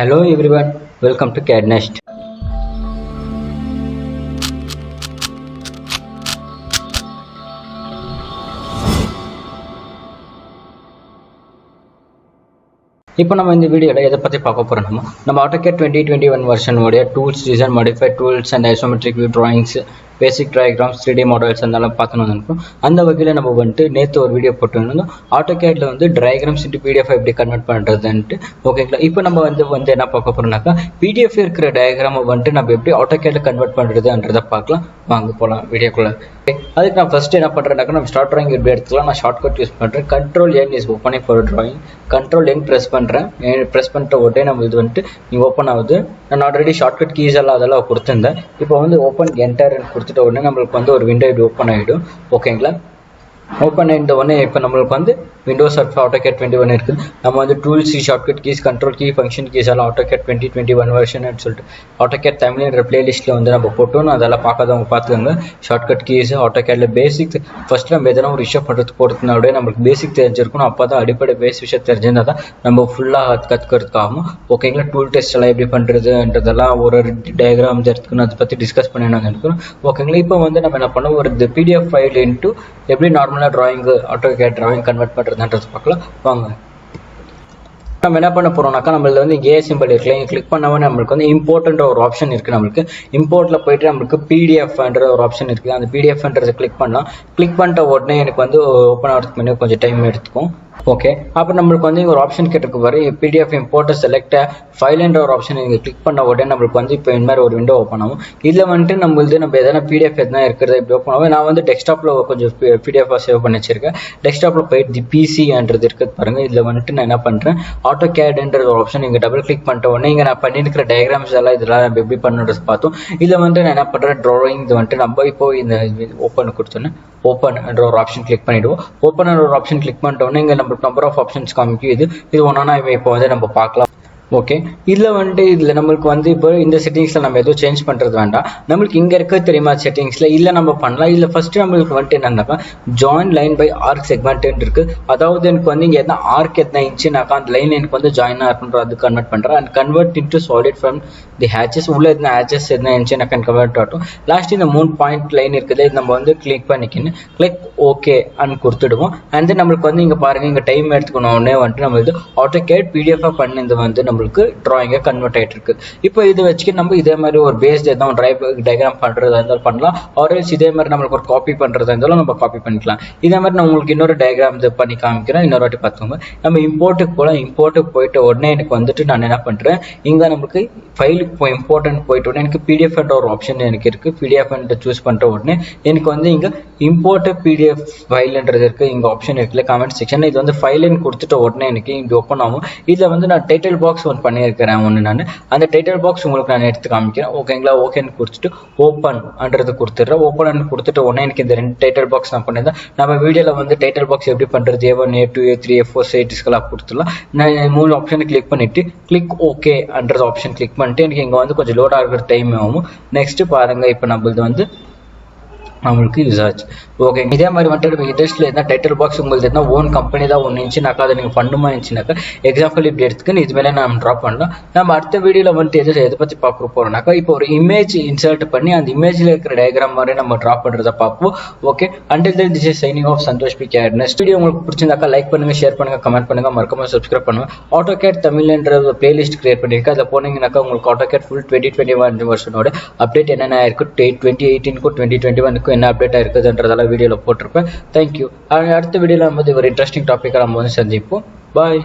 Hello everyone, welcome to CAD NEST. இப்போ நம்ம இந்த வீடியோல எதை பத்தி பார்க்க போறோம்னா நம்ம AutoCAD 2021 வெர்ஷன் உடைய tools design modified tools and isometric view drawings basic diagrams 3D models அதெல்லாம் பார்க்கணும் நினைப்போம். அந்த வகையில் நம்ம வந்துட்டு நேற்று ஒரு வீடியோ போட்டுருந்தோம். AutoCADல வந்து டயக்ராம்ஸ் இன்ட்டு PDF எப்படி கன்வெர்ட் பண்ணுறதுன்ட்டு. ஓகேங்களா, இப்போ நம்ம வந்து என்ன பார்க்க போறோம்னாக்கா PDF இருக்கிற டயக்ராமை வந்துட்டு நம்ம எப்படி AutoCADல கன்வெர்ட் பண்ணுறதுன்றதை பார்க்கலாம். வாங்க போகலாம் வீடியோக்குள்ள. அதுக்கு நான் ஃபர்ஸ்ட் என்ன பண்ணுறேன்னாக்கா நம்ம ஸ்டார்ட் ட்ராயிங் எப்படி எடுத்துக்கலாம். நான் ஷார்ட்கட் யூஸ் பண்ணுறேன். Ctrl+N is opening for drawing. Ctrl+N press பண்ணுறேன். ப்ரெஸ் பண்ணிட்ட உடனே நம்ம இது வந்துட்டு நீங்கள் ஓப்பன் ஆகுது. நான் ஆல்ரெடி ஷார்ட்கட் கீஸ் எல்லாம் அதெல்லாம் கொடுத்துருந்தேன். இப்போ வந்து ஓப்பன் என்டர் கொடுத்துட்ட உடனே நம்மளுக்கு வந்து ஒரு விண்டோ இப்படி ஓப்பன் ஆகிடும். ஓகேங்களா, ஓப்பன் ஆகிட்ட உடனே இப்போ நம்மளுக்கு வந்து விண்டோஸ் AutoCAD 21 இருக்குது. நம்ம வந்து tools shortcut keys control key function keys எல்லாம் AutoCAD 2021 வெர்ஷன் சொல்லிட்டு AutoCAD தமிழ்ன்ற பிளேலிஸ்ட்டில் வந்து நம்ம போட்டோம். அதெல்லாம் பார்க்காதவங்க பார்த்துக்கோங்க. ஷார்ட்கட் கீஸ் AutoCADல பேசிக் ஃபர்ஸ்ட் நம்ம எதனா ஒரு விஷயம் பண்ணுறதுக்கு போகிறதுனால நம்மளுக்கு பேசிக் தெரிஞ்சிருக்கணும். அப்போ தான் அடிப்படை பேசிக் விஷயம் தெரிஞ்சிருந்தால் தான் நம்ம ஃபுல்லாக கற்றுக்கிறதுக்காகும். ஓகேங்களா, டூல் டெஸ்ட் எல்லாம் எப்படி பண்ணுறதுன்றதெல்லாம் ஒரு டயக்ராம் எடுத்துக்கணும். அதை பற்றி டிஸ்கஸ் பண்ணி நாங்கள் இருக்கணும். ஓகேங்களா, இப்போ வந்து நம்ம என்ன பண்ணோம், ஒரு PDF ஃபைல் இன்ட்டு எப்படி நார்மலாக டிராயிங் AutoCAD டிராயிங் கன்வெர்ட் பண்ணுறதுன்றது பார்க்கலாம். வாங்க நம்ம என்ன பண்ண போறோம்னாக்கா நம்மள வந்து ஏ சிம்பிள் இருக்குல்ல, கிளிக் பண்ணாமல் நம்மளுக்கு வந்து இம்போர்ட்ன்ற ஒரு ஆப்ஷன் இருக்குது. நம்மளுக்கு இம்போர்ட்ல போயிட்டு நம்மளுக்கு PDF-ன்ற ஒரு ஆப்ஷன் இருக்குது. அந்த PDF-ன்றதை கிளிக் பண்ணலாம். கிளிக் பண்ணிட்ட உடனே எனக்கு வந்து ஓப்பன் ஆகிறதுக்கு முன்னாடி கொஞ்சம் டைம் எடுத்துக்கும். ஓகே, அப்போ நம்மளுக்கு வந்து ஒரு ஆப்ஷன் கேட்டிருக்கு பாரு, PDF இம்போர்ட் செலக்ட் ஃபைல்ன்ற ஒரு ஆப்ஷன் நீங்கள் கிளிக் பண்ண உடனே நம்மளுக்கு வந்து இப்போ இந்த மாதிரி ஒரு விண்டோ ஓப்பன் ஆகும். இதில் வந்துட்டு நம்ம எதனா PDF எதனா இருக்கிறத இப்படி ஓப்பன் ஆகும். நான் வந்து டெஸ்க்டாப்பில் கொஞ்சம் PDF சேவ் பண்ணி வச்சிருக்கேன். டெஸ்க்டாப்பில் போயிட்டு PC-ன்றது இருக்குது பாருங்க. இதில் வந்துட்டு நான் என்ன பண்ணுறேன், AutoCAD-ன்ற ஒரு ஆப்ஷன் இங்கே டபுள் கிளிக் பண்ணிட்ட உடனே இங்கே நான் பண்ணியிருக்கிற டயக்ராம்ஸ் எல்லாம் இதெல்லாம் நம்ம எப்படி பண்ணுறது பார்த்தோம். இதில் வந்துட்டு நான் என்ன பண்ணுறேன், டிராயிங் வந்துட்டு நம்ம இப்போ இந்த ஓப்பன் கொடுத்தோன்னே ஓப்பன்ன்ற ஒரு ஆப்ஷன் கிளிக் பண்ணிவிடுவோம். ஓப்பன் ஒரு ஆப்ஷன் கிளிக் பண்ணிட்ட உடனே இங்கே நம்மளுக்கு நம்பர் ஆஃப் ஆப்ஷன்ஸ் காமிக்கும். இது ஒன்றா இப்போ வந்து நம்ம பார்க்கலாம். ஓகே, இதில் வந்துட்டு இதில் நம்மளுக்கு வந்து இப்போ இந்த செட்டிங்ஸில் நம்ம எதுவும் சேஞ்ச் பண்ணுறது வேண்டாம். நம்மளுக்கு இங்கே இருக்க தெரியுமா செட்டிங்ஸில் இல்லை நம்ம பண்ணலாம். இல்லை ஃபஸ்ட்டு நம்மளுக்கு வந்துட்டு என்னன்னாக்கா ஜாயின் லைன் பை ஆர்க் செக்மெண்ட்டுன்னு இருக்குது. அதாவது எனக்கு வந்து இங்கே எதனா ஆர்க் எத்தனை இன்ச்சுனாக்கா அந்த லைன் எனக்கு வந்து ஜாயின் ஆர்க்குன்ற அது கன்வெர்ட் பண்ணுறேன். And convert into solid from the hatches. உள்ள எத்தனை ஹேச்சஸ் எத்தனை இன்ச்சுனாக்கா கன்வெர்ட் ஆகட்டும். லாஸ்ட் இந்த 3 பாயிண்ட் லைன் இருக்குது, இது நம்ம வந்து கிளிக் பண்ணிக்கணும். கிளிக் ஓகே அண்ட் கொடுத்துடுவோம். அண்ட் தென் நம்மளுக்கு வந்து இங்கே பாருங்கள், இங்கே டைம் எடுத்துக்கணும். உடனே வந்துட்டு நம்ம இது AutoCAD PDF-ஆக பண்ணது வந்து நம்ம டிராயிங்கை கன்வெர்ட் ஆகிட்டு இருக்கு. இப்போ இது வச்சுக்க நம்ம இதே மாதிரி ஒரு பேஸ்ட் எதாவது டயக்ராம் பண்ணுறதா இருந்தாலும் பண்ணலாம். ஆர்எல்ஸ் இதே மாதிரி நம்மளுக்கு ஒரு காப்பி பண்ணுறதா இருந்தாலும் நம்ம காப்பி பண்ணிக்கலாம். இதே மாதிரி நான் உங்களுக்கு இன்னொரு டயக்ராம் இது பண்ணி காமிக்கிறேன். இன்னொரு வாட்டி பார்த்துக்கோங்க. நம்ம இம்போர்ட்டுக்கு போகலாம். இம்போர்ட்டுக்கு போயிட்ட உடனே எனக்கு வந்துட்டு நான் என்ன பண்ணுறேன், இங்கே நம்மளுக்கு ஃபைலுக்கு போய் இம்போர்ட்டன்ட் போயிட்ட உடனே எனக்கு PDF-ன்ற ஒரு ஆப்ஷன் எனக்கு இருக்குது. PDF-ன்ற சூஸ் பண்ணுற உடனே எனக்கு வந்து இங்கே இம்போர்ட் PDF ஃபைல்ன்றது இருக்குது. இங்கே ஆப்ஷன் இருக்குல்ல கமெண்ட் செக்ஷன், இது வந்து ஃபைலுன்னு கொடுத்துட்ட உடனே எனக்கு இங்கே ஓப்பன் ஆகும். இதில் வந்து நான் டைட்டில் பாக்ஸ் ஒன்று பண்ணியிருக்கிறேன் ஒன்று. நான் அந்த டைட்டில் பாக்ஸ் உங்களுக்கு நான் எடுத்து காமிக்கிறேன். ஓகேங்களா, ஓகேன்னு கொடுத்துட்டு ஓப்பன்ன்றது கொடுத்துட்றேன். ஓப்பன் கொடுத்துட்டு உடனே எனக்கு இந்த 2 டைட்டில் பாக்ஸ் நான் பண்ணியிருந்தேன். நம்ம வீடியோவில் வந்து டைட்டில் பாக்ஸ் எப்படி பண்ணுறது, A1 A2 A3 A4 சைட்டிஸ்க்கெல்லாம் கொடுத்துடலாம். நான் 3 ஆப்ஷனை கிளிக் பண்ணிவிட்டு கிளிக் ஓகேன்றது ஆப்ஷன் கிளிக் பண்ணிட்டு எனக்கு இங்கே வந்து கொஞ்சம் லோட் ஆகிற டைம் ஆகும். நெக்ஸ்ட்டு பாருங்கள், இப்போ நம்மளது வந்து நம்மளுக்கு யூஸ் ஆச்சு. ஓகே, இதே மாதிரி வந்துட்டு இண்டஸ்ட்ரியில் இருந்தால் டைட்டில் பாக்ஸ் உங்களுக்கு இருந்தால் ஓன் கம்பெனி தான் ஒன்று இருந்துச்சுனாக்கா அதை நீங்கள் பண்ணுமா இருந்துச்சுனாக்கா எக்ஸாம்பிள் இப்படி எடுத்துக்கன்னு இது மேலே நம்ம ட்ராப் பண்ணலாம். நம்ம அடுத்த வீடியோவில் வந்துட்டு எதை பற்றி பார்க்க போகிறோம்னாக்கா இப்போ ஒரு இமேஜ் இன்சர்ட் பண்ணி அந்த இமேஜில் இருக்கிற டயக்ராம் மாதிரி நம்ம ட்ராப் பண்ணுறதை பார்ப்போம். Okay, until then this is signing off Santosh P. CAD NEST. Video உங்களுக்கு பிடிச்சிருந்தாக்கா லைக் பண்ணுங்கள், ஷேர் பண்ணுங்கள், கமெண்ட் பண்ணுங்கள், மறக்காம சப்ஸ்கிரைப் பண்ணுங்கள். AutoCAD தமிழ்ன்ற ஒரு பிளேலிஸ்ட் கிரியேட் பண்ணியிருக்கேன். அதில் போனீங்கன்னாக்கா உங்களுக்கு AutoCAD ஃபுல் 2021 வருஷனோட அப்டேட் என்னென்ன இருக்குது, 2018க்கும் 2021க்கும் என்ன அப்டேட் இருக்குதுன்றதெல்லாம் வீடியோவில் போட்டிருப்பேன். தேங்க்யூ. அடுத்த வீடியோவில் நம்ம ஒரு இன்ட்ரெஸ்டிங் டாப்பிக்காக நம்ம வந்து சந்திப்போம். பாய்.